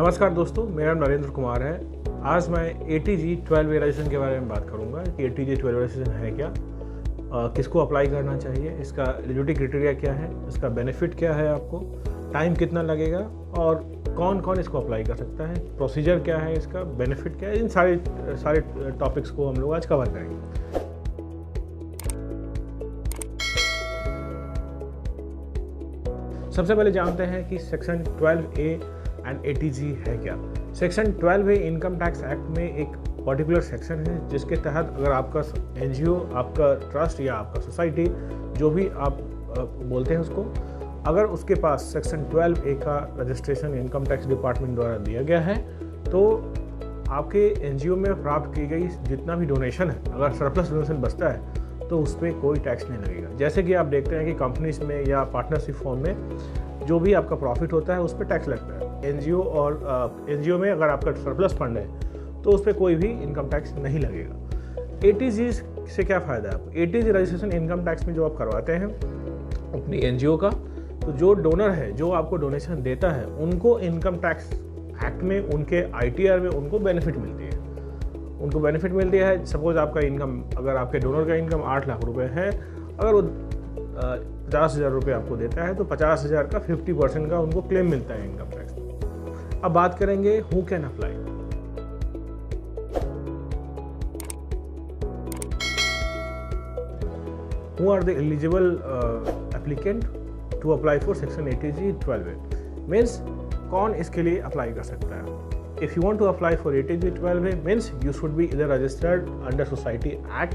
नमस्कार दोस्तों, मेरा नाम नरेंद्र कुमार है। आज मैं ATG 12 रजिस्ट्रेशन के बारे में बात करूंगा कि ATG 12 रजिस्ट्रेशन है क्या, किसको अप्लाई करना चाहिए, इसका एलिजिबिलिटी क्राइटेरिया क्या है, इसका बेनिफिट क्या है, आपको टाइम कितना लगेगा और कौन कौन इसको अप्लाई कर सकता है, प्रोसीजर क्या है, इसका बेनिफिट क्या है। इन सारे टॉपिक्स को हम लोग आज कवर करेंगे। सबसे पहले जानते हैं कि सेक्शन 12A एंड ATG है क्या। Section 12A income tax act में एक पर्टिकुलर सेक्शन है जिसके तहत अगर आपका NGO, आपका ट्रस्ट या आपका सोसाइटी, जो भी आप बोलते हैं उसको, अगर उसके पास सेक्शन 12A का रजिस्ट्रेशन इनकम टैक्स डिपार्टमेंट द्वारा दिया गया है तो आपके NGO में प्राप्त की गई जितना भी डोनेशन है, अगर सरप्लस डोनेशन बचता है तो उस पर कोई टैक्स नहीं लगेगा। जैसे कि आप देखते हैं कि कंपनीज में या पार्टनरशिप फॉर्म में जो भी आपका प्रॉफिट होता है उस पर टैक्स लगता है। NGO में अगर आपका सरप्लस फंड है तो उस पर कोई भी इनकम टैक्स नहीं लगेगा। ATG से क्या फ़ायदा है आपको? ATG रजिस्ट्रेशन इनकम टैक्स में जो आप करवाते हैं अपनी NGO का, तो जो डोनर है, जो आपको डोनेशन देता है, उनको इनकम टैक्स एक्ट में, उनके ITR में उनको बेनिफिट मिलती है। उनको बेनिफिट मिलती है। सपोज आपका इनकम, अगर आपके डोनर का इनकम 8 लाख रुपए है, अगर वो 50,000 रुपये आपको देता है तो 50,000 का 50% का उनको क्लेम मिलता है इनकम टैक्स। अब बात करेंगे who can apply. Who are the eligible applicant to apply for section ATG 12A। Means कौन इसके लिए अप्लाई कर सकता है। If you want to apply for ATG 12A means you should be either registered under Society Act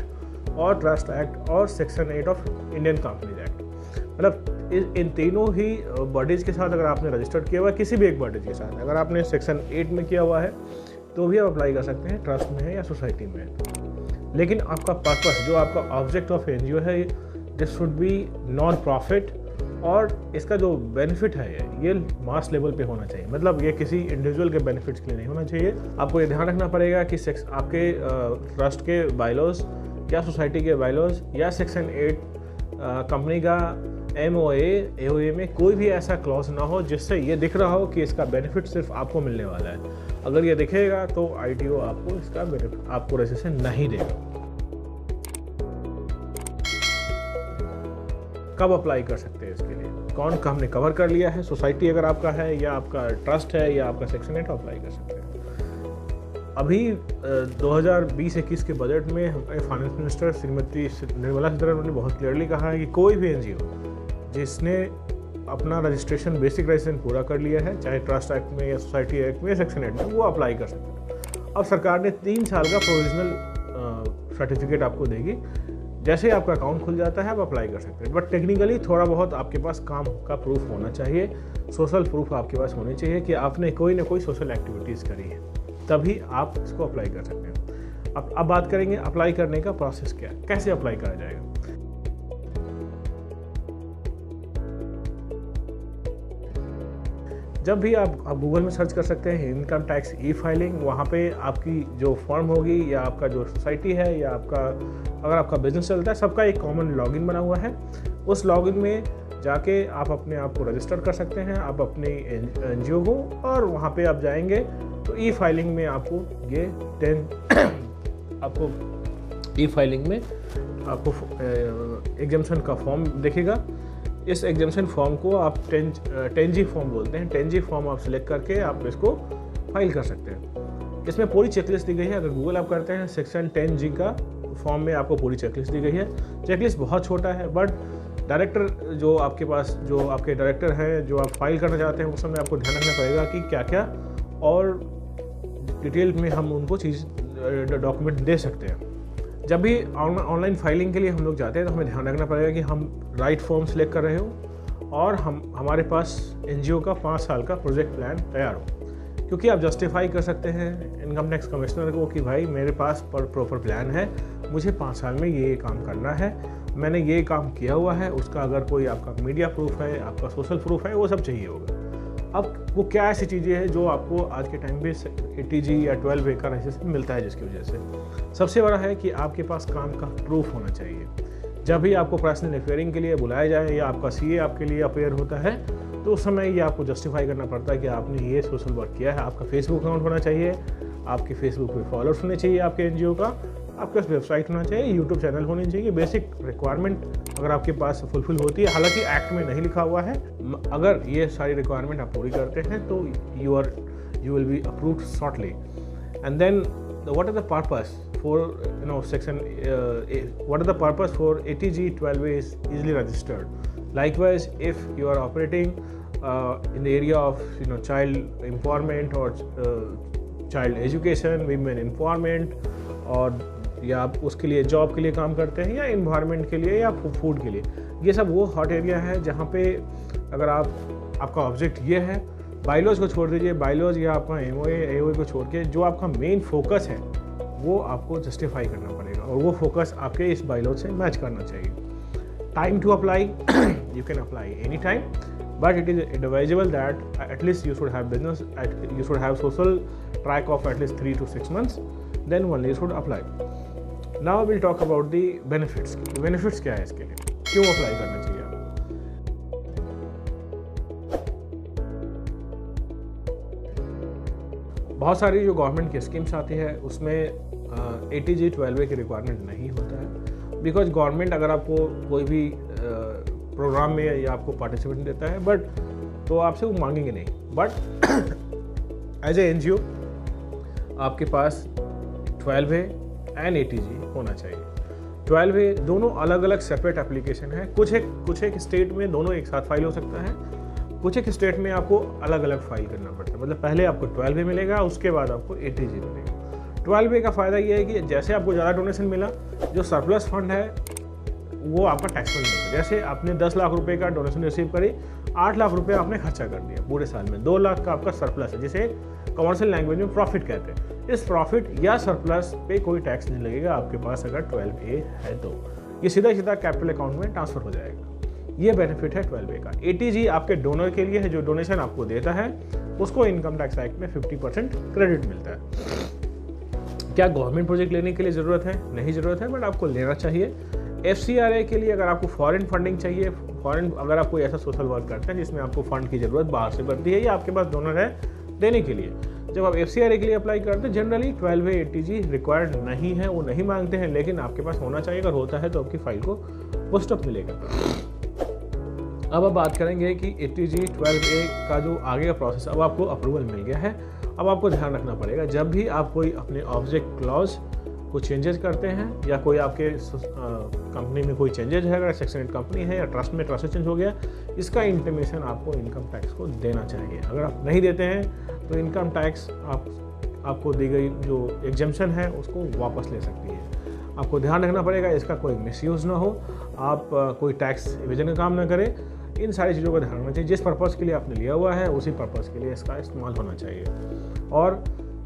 or Trust Act or Section 8 of Indian Companies Act। मतलब इन तीनों ही bodies के साथ अगर आपने रजिस्टर्ड किया हुआ है, किसी भी एक बॉडीज़ के साथ, अगर आपने सेक्शन 8 में किया हुआ है तो भी आप अप्लाई कर सकते हैं, ट्रस्ट में है या सोसाइटी में है। लेकिन आपका पर्पस, जो आपका ऑब्जेक्ट ऑफ NGO है, this should be non profit और इसका जो बेनिफिट है ये मास लेवल पे होना चाहिए। मतलब ये किसी इंडिविजुअल के बेनिफिट्स के लिए नहीं होना चाहिए। आपको ये ध्यान रखना पड़ेगा कि आपके ट्रस्ट के बायलॉज या सोसाइटी के बायलॉज या सेक्शन 8 कंपनी का MOA, AOA में कोई भी ऐसा क्लॉज ना हो जिससे ये दिख रहा हो कि इसका बेनिफिट सिर्फ आपको मिलने वाला है। अगर ये दिखेगा तो ITO आपको इसका बेनिफिट, आपको रजिस्ट्रेशन नहीं देगा। कब अप्लाई कर सकते हैं इसके लिए, कौन का हमने कवर कर लिया है। सोसाइटी अगर आपका है या आपका ट्रस्ट है या आपका सेक्शन 8 अप्लाई कर सकते हैं। अभी 2020-21 के बजट में हमारे फाइनेंस मिनिस्टर श्रीमती निर्मला सीतारमण ने बहुत क्लियरली कहा है कि कोई भी NGO जिसने अपना रजिस्ट्रेशन, बेसिक रजिस्ट्रेशन पूरा कर लिया है, चाहे ट्रस्ट एक्ट में या सोसाइटी एक्ट में या सेक्शन 8 में, वो अप्लाई कर सकते हैं। अब सरकार ने 3 साल का प्रोविजनल सर्टिफिकेट आपको देगी। जैसे ही आपका अकाउंट खुल जाता है आप अप्लाई कर सकते हैं। बट टेक्निकली थोड़ा बहुत आपके पास काम का प्रूफ होना चाहिए, सोशल प्रूफ आपके पास होनी चाहिए कि आपने कोई ना कोई सोशल एक्टिविटीज़ करी है, तभी आप इसको अप्लाई कर सकते हैं। अब बात करेंगे अप्लाई करने का प्रोसेस क्या है, कैसे अप्लाई करा जाएगा। जब भी आप गूगल में सर्च कर सकते हैं इनकम टैक्स E-फाइलिंग, वहाँ पे आपकी जो फॉर्म होगी या आपका जो सोसाइटी है या अगर आपका बिजनेस चलता है, सबका एक कॉमन लॉगिन बना हुआ है। उस लॉगिन में जाके आप अपने आप को रजिस्टर कर सकते हैं, आप अपने NGO को, और वहाँ पे आप जाएंगे तो E-फाइलिंग में आपको ये आपको E-फाइलिंग में आपको एग्जाम्पशन का फॉर्म दिखेगा। इस एग्जाम्पशन फॉर्म को आप 10G फॉर्म बोलते हैं। 10G फॉर्म आप सिलेक्ट करके आप इसको फाइल कर सकते हैं। इसमें पूरी चेकलिस्ट दी गई है। अगर गूगल आप करते हैं सेक्शन 10G का फॉर्म में आपको पूरी चेकलिस्ट दी गई है। चेकलिस्ट बहुत छोटा है, बट डायरेक्टर जो आपके पास, जो आपके डायरेक्टर हैं, जो आप फाइल करना चाहते हैं, उस समय आपको ध्यान रखना पड़ेगा कि क्या क्या और डिटेल में हम उनको डॉक्यूमेंट दे सकते हैं। जब भी ऑनलाइन फाइलिंग के लिए हम लोग जाते हैं तो हमें ध्यान रखना पड़ेगा कि हम राइट फॉर्म सेलेक्ट कर रहे हो और हमारे पास NGO का 5 साल का प्रोजेक्ट प्लान तैयार हो, क्योंकि आप जस्टिफाई कर सकते हैं इनकम टैक्स कमिश्नर को कि भाई मेरे पास प्रॉपर प्लान है, मुझे 5 साल में ये काम करना है, मैंने ये काम किया हुआ है। उसका अगर कोई आपका मीडिया प्रूफ है, आपका सोशल प्रूफ है, वो सब चाहिए होगा। अब वो क्या ऐसी चीज़ें हैं जो आपको आज के टाइम पे ATG या 12A का रजिस्ट्रेशन मिलता है, जिसकी वजह से सबसे बड़ा है कि आपके पास काम का प्रूफ होना चाहिए। जब भी आपको पर्सनल अफेयरिंग के लिए बुलाया जाए या आपका CA आपके लिए अपेयर होता है तो उस समय ये आपको जस्टिफाई करना पड़ता है कि आपने ये सोशल वर्क किया है। आपका फेसबुक अकाउंट होना चाहिए, आपके फेसबुक पे फॉलोअर्स होने चाहिए आपके एनजीओ का, आपके पास वेबसाइट होना चाहिए, यूट्यूब चैनल होनी चाहिए। बेसिक रिक्वायरमेंट अगर आपके पास फुलफिल होती है, हालांकि एक्ट में नहीं लिखा हुआ है, अगर ये सारी रिक्वायरमेंट आप पूरी करते हैं तो you will be approved shortly. And then what are the purpose for section what are the purpose for ATG 12A is easily registered. Likewise, if you are operating in the area of child empowerment or child education, women empowerment, और या आप उसके लिए job के लिए काम करते हैं या एनवायरनमेंट के लिए या फूड के लिए, ये सब वो हॉट एरिया है जहाँ पे अगर आपका ऑब्जेक्ट ये है, बाइलॉज को छोड़ दीजिए, बाइलॉज या आपका एओए को छोड़ के जो आपका मेन फोकस है वो आपको जस्टिफाई करना पड़ेगा और वो फोकस आपके इस बाइलॉज से मैच करना चाहिए। Time to apply, you can apply any time, but it is advisable that at least you should have business, you should have social track of at least 3 to 6 months, then only you should apply. Now we'll talk about the benefits. Benefits क्या है इसके लिए, क्यों apply करना चाहिए आपको? बहुत सारी जो गवर्नमेंट की स्कीम्स आती है उसमें ATG 12A की रिक्वायरमेंट नहीं होता है, बिकॉज गवर्नमेंट अगर आपको कोई भी प्रोग्राम में या आपको पार्टिसिपेट देता है बट तो आपसे वो मांगेंगे नहीं, बट एज ए एनजीओ आपके पास 12A एंड ATG होना चाहिए। 12A दोनों अलग अलग सेपरेट एप्लीकेशन है, कुछ एक स्टेट में दोनों एक साथ फाइल हो सकता है, कुछ एक स्टेट में आपको अलग अलग फाइल करना पड़ता है। मतलब पहले आपको 12A मिलेगा, उसके बाद आपको ATG मिलेगा। 12A का फ़ायदा ये है कि जैसे आपको ज़्यादा डोनेशन मिला, जो सरप्लस फंड है वो आपका टैक्सेबल नहीं होता। जैसे आपने 10 लाख रुपए का डोनेशन रिसीव करी, 8 लाख रुपए आपने खर्चा कर दिया पूरे साल में, 2 लाख का आपका सरप्लस है, जिसे कमर्शियल लैंग्वेज में प्रॉफिट कहते हैं। इस प्रॉफिट या सरप्लस पे कोई टैक्स नहीं लगेगा आपके पास अगर 12A है तो ये सीधा कैपिटल अकाउंट में ट्रांसफर हो जाएगा। ये बेनिफिट है 12A का। ATG आपके डोनर के लिए है, जो डोनेशन आपको देता है उसको इनकम टैक्स एक्ट में 50% क्रेडिट मिलता है। क्या गवर्नमेंट प्रोजेक्ट लेने के लिए ज़रूरत है? नहीं ज़रूरत है, बट आपको लेना चाहिए। FCRA के लिए अगर आपको फॉरेन फंडिंग चाहिए, अगर आप कोई ऐसा सोशल वर्क करते हैं जिसमें आपको फंड की ज़रूरत बाहर से पड़ती है या आपके पास डोनर है देने के लिए, जब आप FCRA के लिए अप्लाई करते हैं जनरली 12A ATG रिक्वायर्ड नहीं है, वो नहीं मांगते हैं, लेकिन आपके पास होना चाहिए। अगर होता है तो आपकी फाइल को पोस्ट अप मिलेगा। अब आप बात करेंगे कि ATG 12A का जो आगे का प्रोसेस, अब आपको अप्रूवल मिल गया है। अब आपको ध्यान रखना पड़ेगा, जब भी आप कोई अपने ऑब्जेक्ट क्लॉज को चेंजेस करते हैं या कोई आपके कंपनी में कोई चेंजेस है, अगर सेक्शन 8 कंपनी है या ट्रस्ट में ट्रस्ट चेंज हो गया, इसका इंटीमेशन आपको इनकम टैक्स को देना चाहिए। अगर आप नहीं देते हैं तो इनकम टैक्स आपको दी गई जो एग्जेम्पशन है उसको वापस ले सकती है। आपको ध्यान रखना पड़ेगा इसका कोई मिसयूज़ ना हो, आप कोई टैक्स इवेजन का काम ना करें। इन सारी चीज़ों का ध्यान रखना चाहिए। जिस पर्पज़ के लिए आपने लिया हुआ है उसी पर्पज़ के लिए इसका इस्तेमाल होना चाहिए। और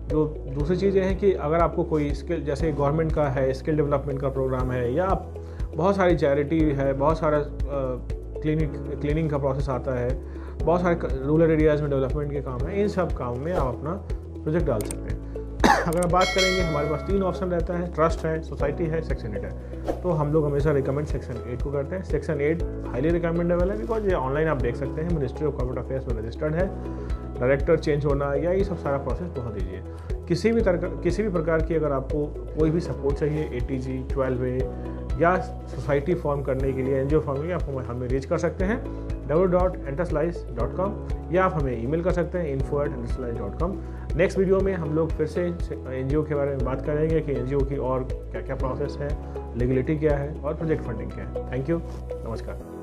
जो दूसरी चीज़ है कि अगर आपको कोई स्किल, जैसे गवर्नमेंट का है स्किल डेवलपमेंट का प्रोग्राम है, या बहुत सारी चैरिटी है, बहुत सारा क्लीनिंग का प्रोसेस आता है, बहुत सारे रूरल एरियाज़ में डेवलपमेंट के काम है, इन सब काम में आप अपना प्रोजेक्ट डाल सकते हैं। अगर आप बात करेंगे, हमारे पास 3 ऑप्शन रहता है, ट्रस्ट है, सोसाइटी है, सेक्शन 8 है। तो हम लोग हमेशा रिकमेंड सेक्शन 8 को करते हैं। सेक्शन 8 हाईली रिकमेंडेबल है, बिकॉज ये ऑनलाइन आप देख सकते हैं, मिनिस्ट्री ऑफ कॉर्पोरेट अफेयर्स में रजिस्टर्ड है। डायरेक्टर चेंज होना या ये सब सारा प्रोसेस बहुत ईजी है। किसी भी प्रकार की अगर आपको कोई भी सपोर्ट चाहिए ATG 12A या सोसाइटी फॉर्म करने के लिए, एनजीओ फॉर्म के लिए, आप हमें रीच कर सकते हैं www.enterslice.com, या आप हमें ईमेल कर सकते हैं info@enterslice.com। नेक्स्ट वीडियो में हम लोग फिर से एनजीओ के बारे में बात करेंगे कि एनजीओ की और क्या क्या प्रोसेस है, लीगलिटी क्या है और प्रोजेक्ट फंडिंग क्या है। थैंक यू, नमस्कार।